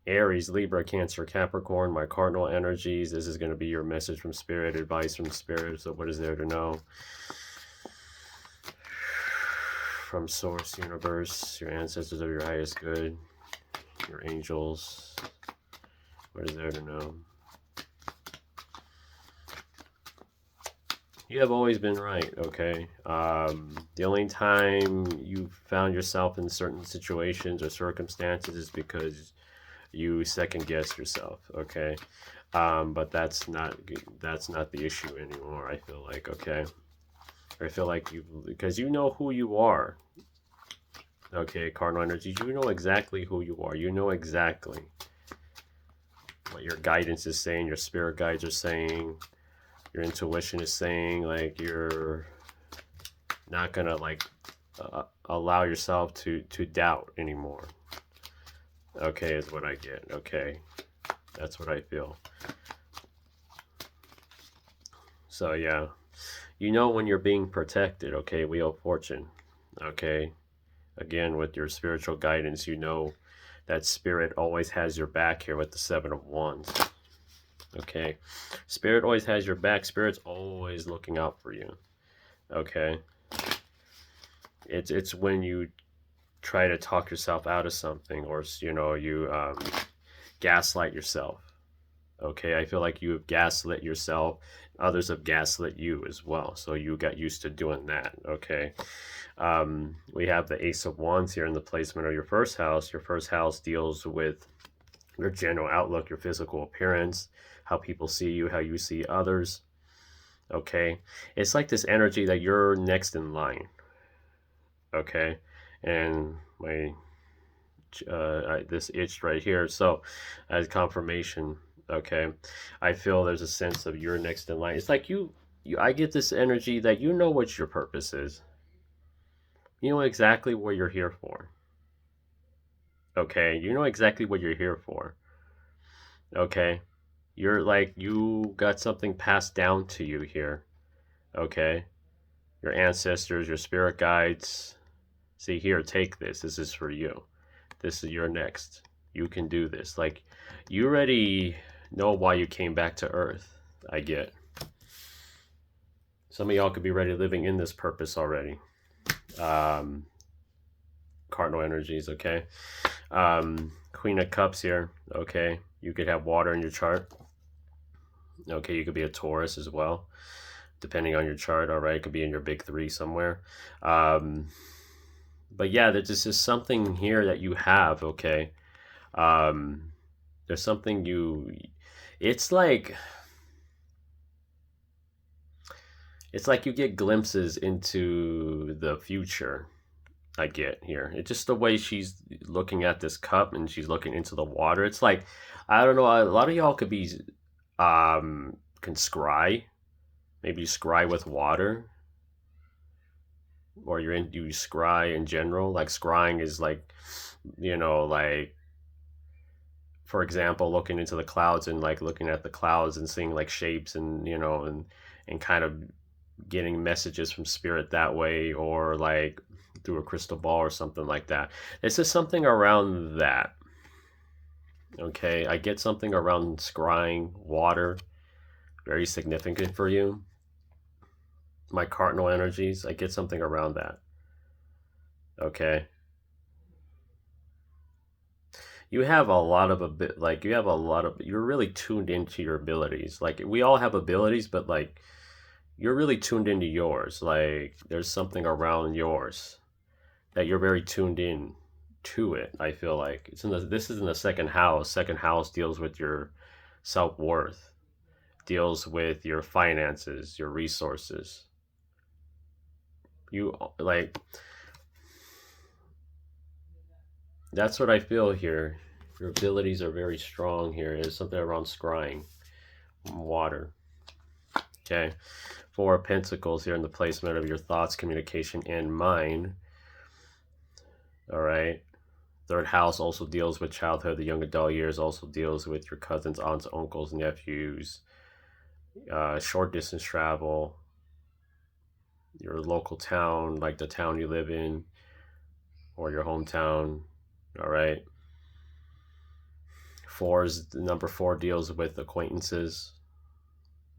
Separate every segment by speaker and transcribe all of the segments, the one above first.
Speaker 1: Aries, Libra, Cancer, Capricorn, my cardinal energies. This is going to be your message from Spirit, advice from Spirit. So what is there to know? From Source, Universe, your ancestors of your highest good, your angels. What is there to know? You have always been right, okay? The only time you found yourself in certain situations or circumstances is because you second guess yourself, okay? But that's not the issue anymore. I feel like, okay. I feel like because you know who you are, okay. Cardinal energies, you know exactly who you are. You know exactly what your guidance is saying. Your spirit guides are saying. Your intuition is saying. Like you're not gonna like allow yourself to doubt anymore. Okay, is what I get. Okay, that's what I feel. So yeah, you know when you're being protected. Okay, Wheel of Fortune. Okay, again with your spiritual guidance, you know that Spirit always has your back here with the Seven of Wands. Okay, Spirit always has your back. Spirit's always looking out for you. Okay, it's when you try to talk yourself out of something, or you gaslight yourself. Okay, I feel like you have gaslit yourself. Others have gaslit you as well, so you got used to doing that. Okay, we have the Ace of Wands here in the placement of your first house. Your first house deals with your general outlook, your physical appearance, how people see you, how you see others. Okay, it's like this energy that you're next in line. Okay, and this itch right here. So, as confirmation, okay, I feel there's a sense of you're next in line. It's like I get this energy that you know what your purpose is. You know exactly what you're here for. Okay, you know exactly what you're here for. Okay, you're like you got something passed down to you here. Okay, your ancestors, your spirit guides. See here, take this. This is for you. This is your next. You can do this. Like, you already know why you came back to Earth. I get. Some of y'all could be ready living in this purpose already. Um, Cardinal energies, okay? Queen of Cups here, okay? You could have water in your chart. Okay, you could be a Taurus as well, depending on your chart, all right? It could be in your big three somewhere. But yeah, there's just something here that you have, okay? Um, there's something it's like you get glimpses into the future. I get here. It's just the way she's looking at this cup and she's looking into the water. It's like, I don't know, a lot of y'all could be can scry. Maybe you scry with water, or you scry in general. Like scrying is like, like, for example, looking into the clouds and like looking at the clouds and seeing like shapes and and kind of getting messages from spirit that way, or like through a crystal ball or something like that. It's just something around that. Okay, I get something around scrying, water, very significant for you. My cardinal energies, I get something around that. Okay, you have a lot of you're really tuned into your abilities. Like we all have abilities, but like you're really tuned into yours. Like there's something around yours that you're very tuned in to it. I feel like this is in the second house. Second house deals with your self-worth, deals with your finances, your resources. You like that's what I feel here. Your abilities are very strong here. There's something around scrying, water. Okay, Four of Pentacles here in the placement of your thoughts, communication, and mind. All right. Third house also deals with childhood. The young adult years also deals with your cousins, aunts, uncles, nephews, short distance travel, your local town, like the town you live in, or your hometown. All right. Number 4 deals with acquaintances.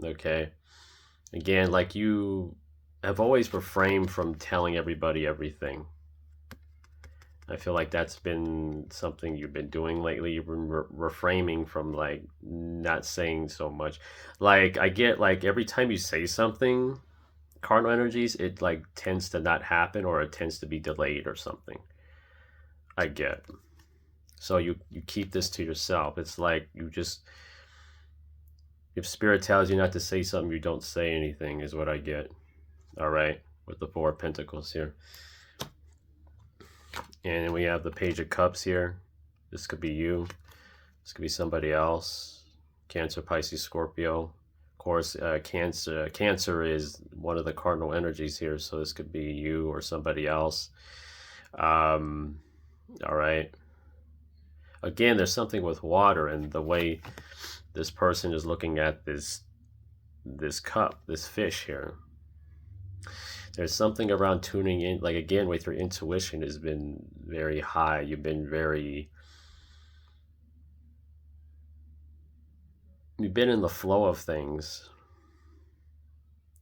Speaker 1: Okay. Again, like you have always refrained from telling everybody everything. I feel like that's been something you've been doing lately. You've been refraining from like not saying so much. Like I get like every time you say something, cardinal energies, it like tends to not happen or it tends to be delayed or something. I get. So you keep this to yourself. It's like you just, if spirit tells you not to say something, you don't say anything is what I get. All right, with the 4 of Pentacles here. And then we have the Page of Cups here. This could be you. This could be somebody else. Cancer, Pisces, Scorpio. Of course, Cancer is one of the cardinal energies here, so this could be you or somebody else. All right. Again, there's something with water and the way this person is looking at this cup, this fish here. There's something around tuning in, like again, with your intuition has been very high. You've been in the flow of things.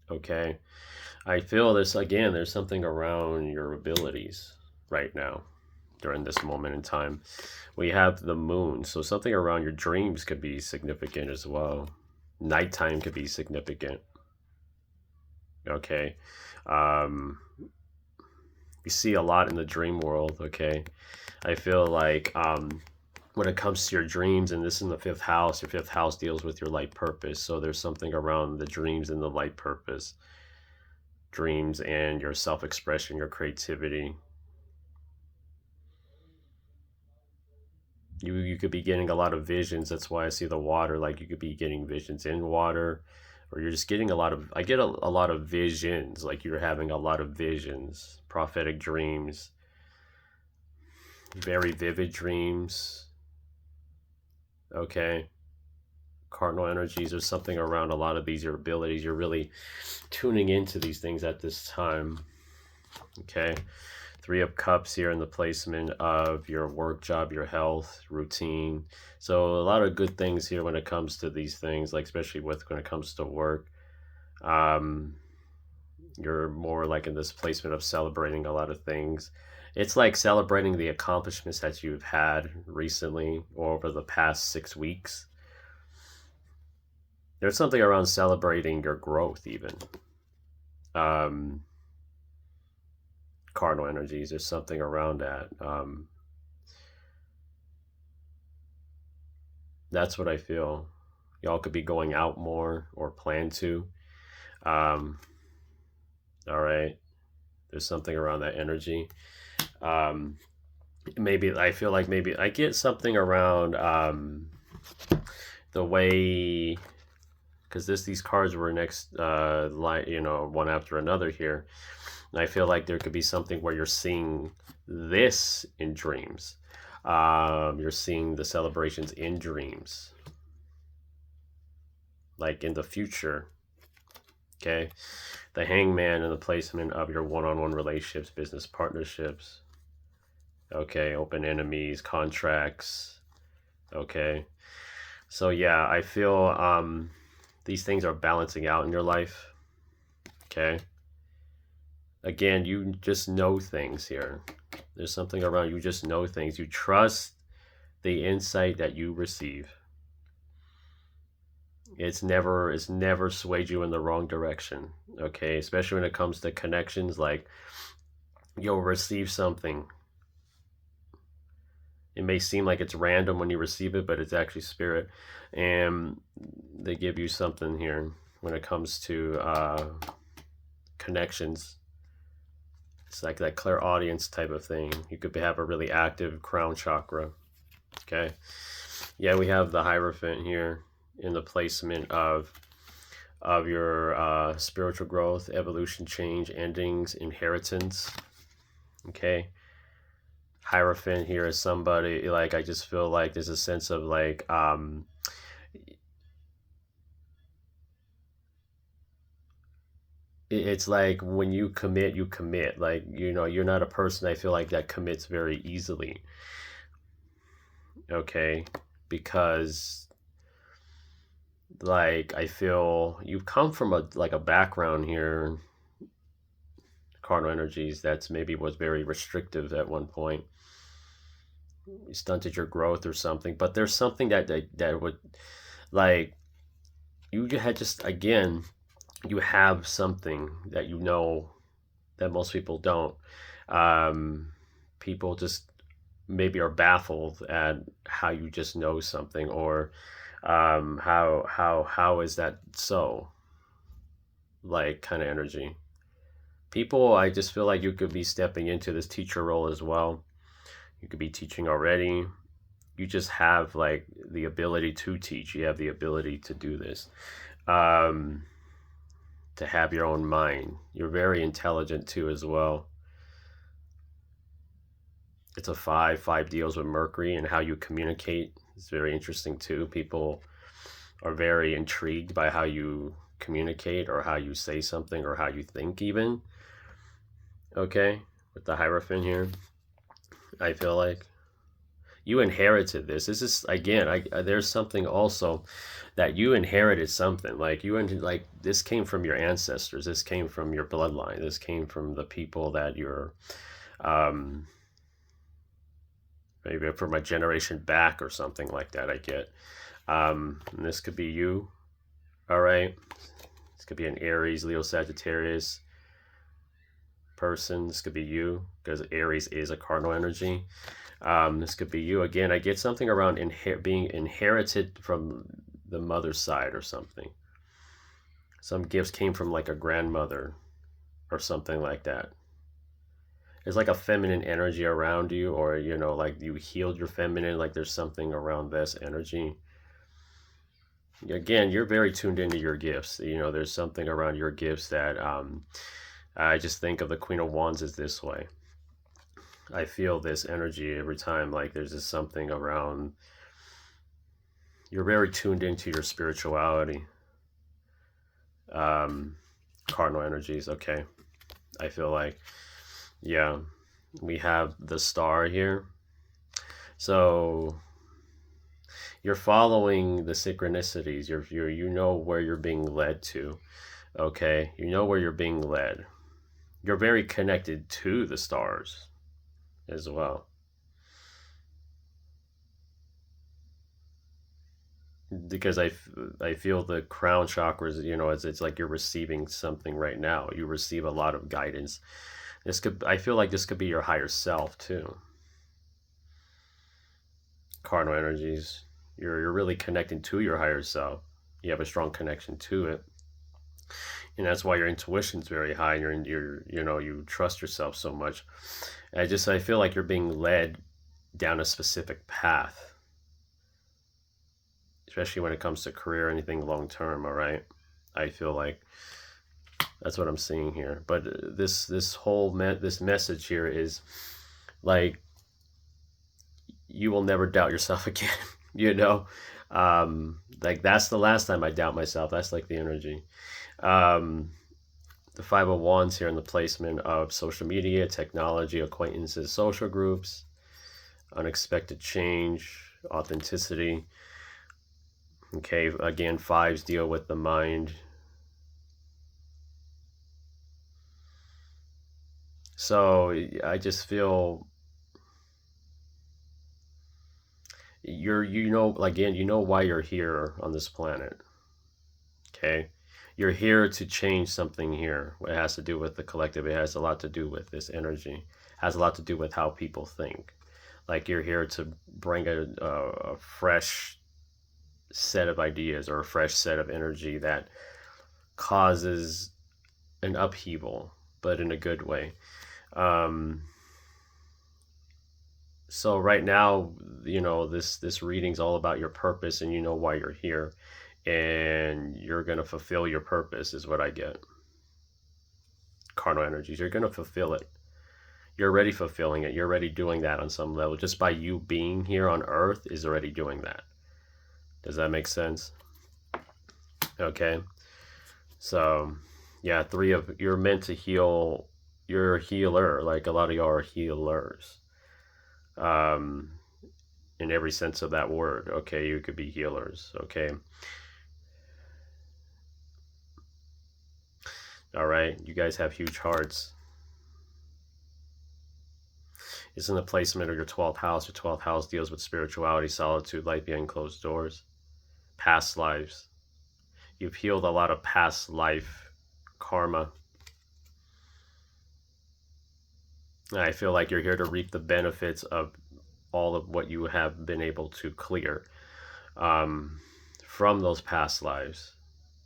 Speaker 1: Okay. I feel there's something around your abilities right now during this moment in time. We have the moon, so something around your dreams could be significant as well. Nighttime could be significant. Okay. You see a lot in the dream world. Okay. I feel like when it comes to your dreams, and this is in the 5th house, your 5th house deals with your light purpose. So there's something around the dreams and the light purpose. Dreams and your self-expression, your creativity. You could be getting a lot of visions. That's why I see the water. Like you could be getting visions in water, or you're just getting I get a lot of visions. Like you're having a lot of visions, prophetic dreams, very vivid dreams. Okay. Cardinal energies or something around a lot of these, your abilities. You're really tuning into these things at this time. Okay. 3 of Cups here in the placement of your work, job, your health, routine. So a lot of good things here when it comes to these things, like especially when it comes to work. You're more like in this placement of celebrating a lot of things. It's like celebrating the accomplishments that you've had recently or over the past 6 weeks. There's something around celebrating your growth even. Cardinal energies, there's something around that. That's what I feel. Y'all could be going out more or plan to. All right. There's something around that energy. Maybe I feel like maybe I get something around the way, because these cards were next one after another here. And I feel like there could be something where you're seeing this in dreams. You're seeing the celebrations in dreams, like in the future. Okay. The Hangman and the placement of your one-on-one relationships, business partnerships. Okay. Open enemies, contracts. Okay. So yeah, I feel these things are balancing out in your life. Okay. Again, you just know things here. There's something around you just know things. You trust the insight that you receive. It's never swayed you in the wrong direction. Okay, especially when it comes to connections, like you'll receive something. It may seem like it's random when you receive it, but it's actually spirit. And they give you something here when it comes to connections. It's like that clairaudience type of thing. You could have a really active crown chakra. Okay. Yeah, we have the Hierophant here in the placement of your spiritual growth, evolution, change, endings, inheritance. Okay. Hierophant here is somebody, like, I just feel like there's a sense of like it's like when you commit. Like, you're not a person I feel like that commits very easily. Okay. because like I feel you come from a background here, cardinal energies, that's maybe was very restrictive at one point. You stunted your growth or something, but there's something that would, like, you had just, again, you have something that you know that most people don't. People just maybe are baffled at how you just know something, or how is that so, like, kind of energy. People, I just feel like you could be stepping into this teacher role as well. You could be teaching already. You just have like the ability to teach. You have the ability to do this, to have your own mind. You're very intelligent too as well. It's a 5 deals with Mercury, and how you communicate is very interesting too. People are very intrigued by how you communicate, or how you say something, or how you think even. Okay, with the Hierophant here, I feel like you inherited this. This is, again, there's something also that you inherited something. Like like this came from your ancestors. This came from your bloodline. This came from the people that you're, maybe from a generation back or something like that. I get. And this could be you. All right. This could be an Aries, Leo, Sagittarius person. This could be you, because Aries is a cardinal energy. This could be you. Again, I get something around being inherited from the mother's side or something. Some gifts came from like a grandmother or something like that. There's like a feminine energy around you, or, you know, like you healed your feminine, like there's something around this energy. Again, you're very tuned into your gifts. You know, there's something around your gifts that, I just think of the Queen of Wands as this way. I feel this energy every time, like there's just something around, you're very tuned into your spirituality. Cardinal energies, okay. I feel like, yeah, we have the star here. So you're following the synchronicities. You know where you're being led to. Okay, you know where you're being led. You're very connected to the stars as well. Because I feel the crown chakras, you know, it's like you're receiving something right now. You receive a lot of guidance. I feel like this could be your higher self too. Cardinal energies. You're really connecting to your higher self. You have a strong connection to it. And that's why your intuition is very high, and you know, you trust yourself so much. I feel like you're being led down a specific path, especially when it comes to career, anything long term. All right, I feel like that's what I'm seeing here. But this whole this message here is like, you will never doubt yourself again. You know, like that's the last time I doubt myself. That's like the energy. The 5 of Wands here in the placement of social media, technology, acquaintances, social groups, unexpected change, authenticity. Okay, again, 5s deal with the mind. So I just feel you know, again, you know why you're here on this planet. Okay, you're here to change something here. It has to do with the collective. It has a lot to do with this energy. It has a lot to do with how people think. Like you're here to bring a fresh set of ideas, or a fresh set of energy that causes an upheaval, but in a good way. So right now, you know, this reading's all about your purpose, and you know why you're here, and you're going to fulfill your purpose is what I get. Cardinal energies, you're going to fulfill it. You're already fulfilling it. You're already doing that on some level. Just by you being here on Earth is already doing that. Does that make sense? Okay. So, yeah, you're meant to heal. You're a healer. Like a lot of y'all are healers. in every sense of that word. Okay, you could be healers. Okay. All right, you guys have huge hearts. It's in the placement of your 12th house. Your 12th house deals with spirituality, solitude, light behind closed doors, past lives. You've healed a lot of past life karma. I feel like you're here to reap the benefits of all of what you have been able to clear from those past lives.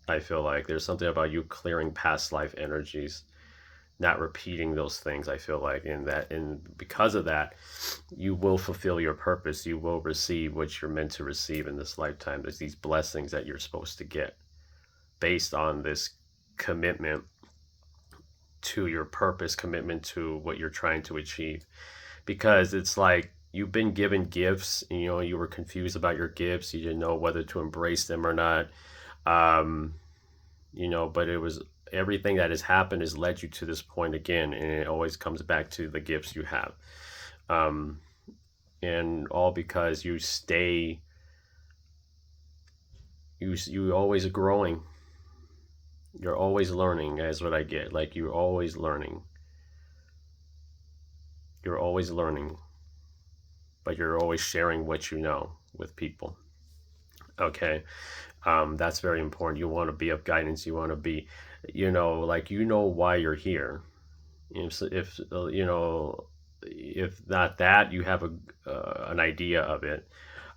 Speaker 1: I feel like there's something about you clearing past life energies, not repeating those things. I feel like and because of that, you will fulfill your purpose. You will receive what you're meant to receive in this lifetime. There's these blessings that you're supposed to get based on this commitment to your purpose, commitment to what you're trying to achieve. Because it's like you've been given gifts, and, you were confused about your gifts. You didn't know whether to embrace them or not. But it was everything that has happened has led you to this point again, and it always comes back to the gifts you have. And all because you stay, you always growing. You're always learning, is what I get. Like, you're always learning. You're always learning. But you're always sharing what you know with people. Okay. That's very important. You want to be of guidance. You want to be, why you're here. If not that, you have an idea of it.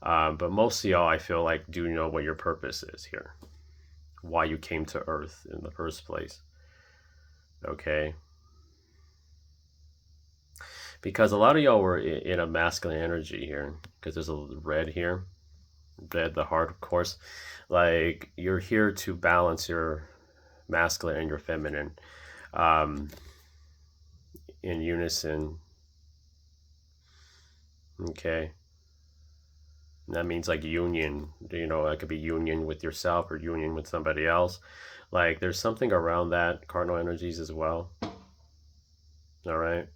Speaker 1: But most of y'all, I feel like, do know what your purpose is here. Why you came to Earth in the first place. Okay. Because a lot of y'all were in a masculine energy here. Because there's a red here. Red, the heart, of course. Like, you're here to balance your masculine and your feminine in unison. Okay. And that means like union. It could be union with yourself or union with somebody else. Like, there's something around that, cardinal energies as well. All right.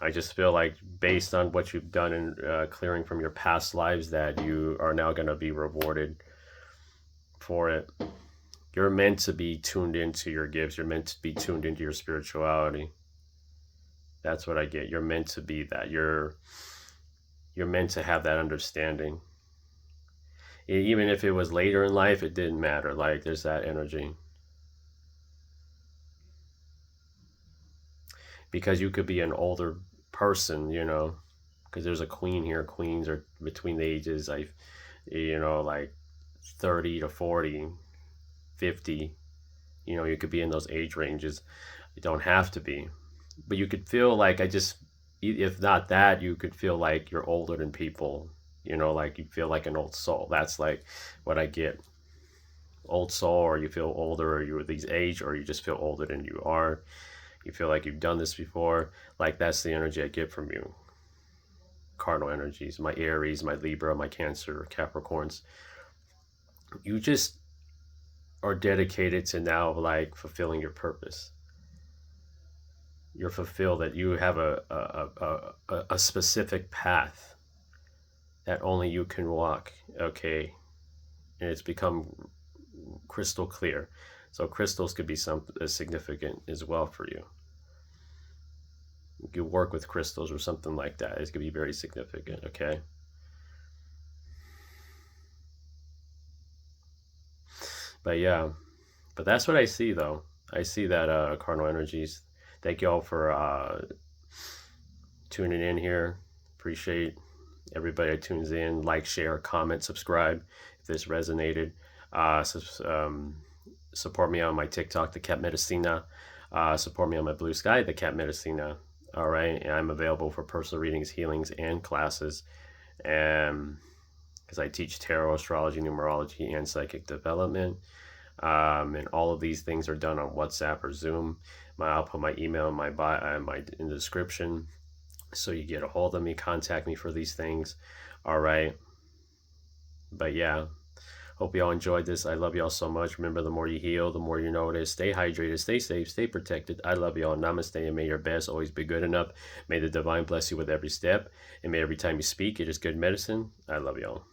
Speaker 1: I just feel like, based on what you've done in clearing from your past lives, that you are now going to be rewarded for it. You're meant to be tuned into your gifts. You're meant to be tuned into your spirituality. That's what I get. You're meant to be that. You're meant to have that understanding. Even if it was later in life, it didn't matter. Like, there's that energy. Because you could be an older person, because there's a queen here. Queens are between the ages, like 30 to 40, 50. You could be in those age ranges. You don't have to be. But you could feel like, if not that, you could feel like you're older than people. Like, you feel like an old soul. That's like what I get. Old soul, or you feel older, or you're these age, or you just feel older than you are. You feel like you've done this before. Like, that's the energy I get from you. Cardinal energies, my Aries, my Libra, my Cancer, Capricorns. You just are dedicated to now, like, fulfilling your purpose. You're fulfilled, that you have a specific path that only you can walk. Okay. And it's become crystal clear. So crystals could be something significant as well for you. You work with crystals or something like that. It's going to be very significant, okay? But yeah, but that's what I see, though. I see that cardinal energies. Thank you all for tuning in here. Appreciate everybody that tunes in. Like, share, comment, subscribe if this resonated. Support me on my TikTok, thecapmedicina. Support me on my Blue Sky, thecapmedicina. All right, and I'm available for personal readings, healings, and classes. And because I teach tarot, astrology, numerology, and psychic development. And all of these things are done on WhatsApp or Zoom. I'll put my email in in the description, so you get a hold of me, contact me for these things. All right. But yeah, Hope y'all enjoyed this. I love y'all so much. Remember, the more you heal, the more you notice. Stay hydrated, stay safe, stay protected. I love y'all. Namaste, and may your best always be good enough. May the divine bless you with every step, and may every time you speak, it is good medicine. I love y'all.